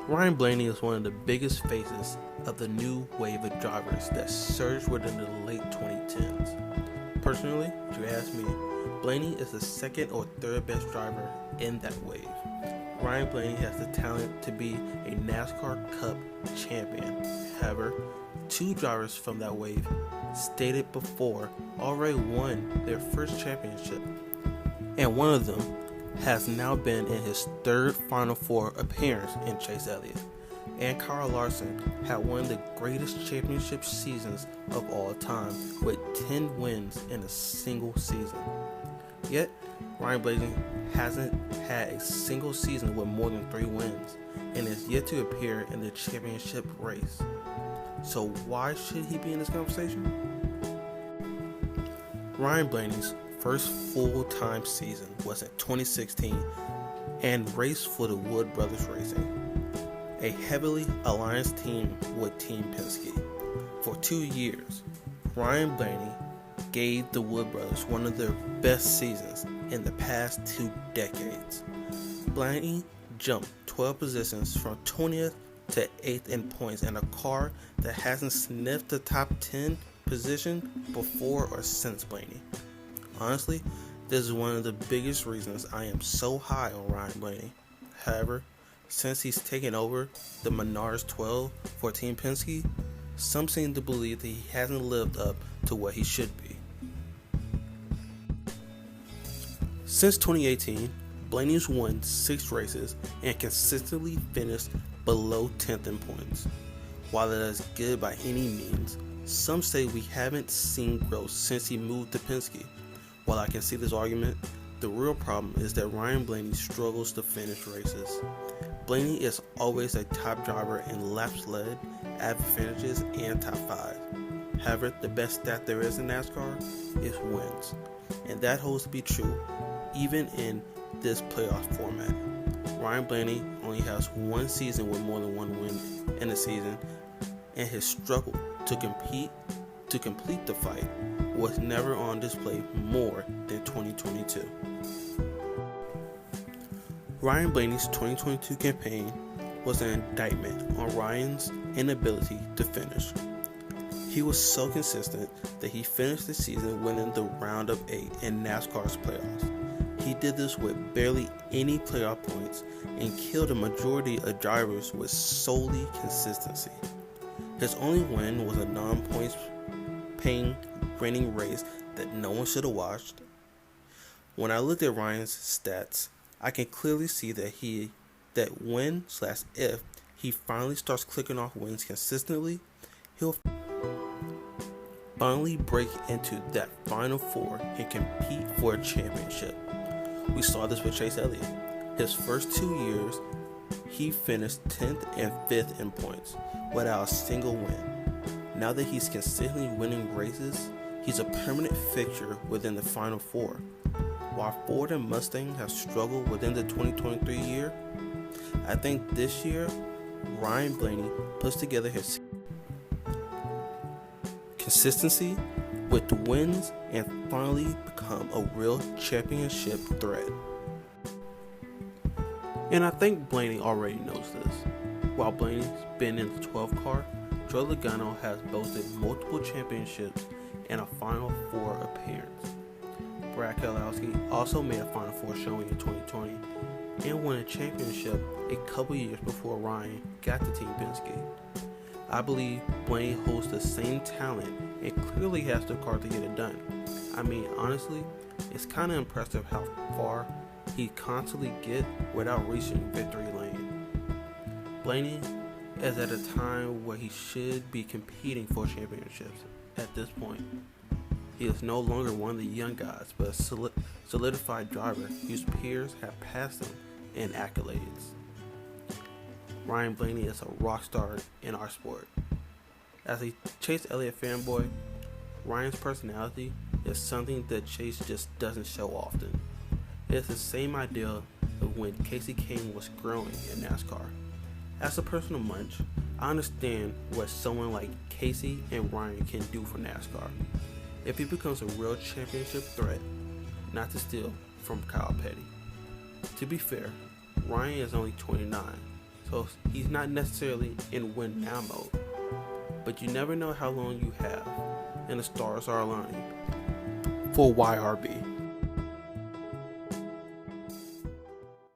Ryan Blaney is one of the biggest faces of the new wave of drivers that surged within the late 2010s. Personally, if you ask me, Blaney is the second or third best driver in that wave. Ryan Blaney has the talent to be a NASCAR Cup champion. However, two drivers from that wave, stated before, already won their first championship, and one of them has now been in his third Final Four appearance in Chase Elliott. And Kyle Larson had one of the greatest championship seasons of all time with 10 wins in a single season. Yet, Ryan Blaney hasn't had a single season with more than 3 wins and is yet to appear in the championship race. So why should he be in this conversation? Ryan Blaney's first full-time season was in 2016 and raced for the Wood Brothers Racing, a heavily alliance team with Team Penske. For 2 years, Ryan Blaney gave the Wood Brothers one of their best seasons in the past 2 decades. Blaney jumped 12 positions from 20th to 8th in points in a car that hasn't sniffed the top 10 position before or since Blaney. Honestly, this is one of the biggest reasons I am so high on Ryan Blaney. However, since he's taken over the Menards 12 for Team Penske, some seem to believe that he hasn't lived up to what he should be. Since 2018, Blaney's won 6 races and consistently finished below 10th in points. While that is good by any means, some say we haven't seen growth since he moved to Penske. While I can see this argument, the real problem is that Ryan Blaney struggles to finish races. Blaney is always a top driver in laps led, average finishes, and top 5. However, the best stat there is in NASCAR is wins, and that holds to be true even in this playoff format. Ryan Blaney only has 1 season with more than 1 win in a season, and his struggle to complete the fight was never on display more than 2022. Ryan Blaney's 2022 campaign was an indictment on Ryan's inability to finish. He was so consistent that he finished the season winning the round of 8 in NASCAR's playoffs. He did this with barely any playoff points and killed a majority of drivers with solely consistency. His only win was a non-points paying winning race that no one should have watched. When I looked at Ryan's stats, I can clearly see that when/if he finally starts clicking off wins consistently, he'll finally break into that Final Four and compete for a championship. We saw this with Chase Elliott. His first 2 years, he finished 10th and 5th in points without a single win. Now that he's consistently winning races, he's a permanent fixture within the Final Four. While Ford and Mustang have struggled within the 2023 year, I think this year, Ryan Blaney puts together his consistency with the wins and finally become a real championship threat. And I think Blaney already knows this. While Blaney's been in the 12 car, Joey Logano has boasted multiple championships and a Final Four appearance. Brad Keselowski also made a Final Four showing in 2020 and won a championship a couple years before Ryan got to Team Penske. I believe Blaney holds the same talent and clearly has the car to get it done. I mean, honestly, it's kind of impressive how far he constantly gets without reaching victory lane. Blaney is at a time where he should be competing for championships at this point. He is no longer one of the young guys, but a solidified driver whose peers have passed him in accolades. Ryan Blaney is a rock star in our sport. As a Chase Elliott fanboy, Ryan's personality is something that Chase just doesn't show often. It is the same idea of when Casey King was growing in NASCAR. As a personal munch, I understand what someone like Casey and Ryan can do for NASCAR if he becomes a real championship threat, not to steal from Kyle Petty. To be fair, Ryan is only 29, so he's not necessarily in win now mode. But you never know how long you have, and the stars are aligning for YRB.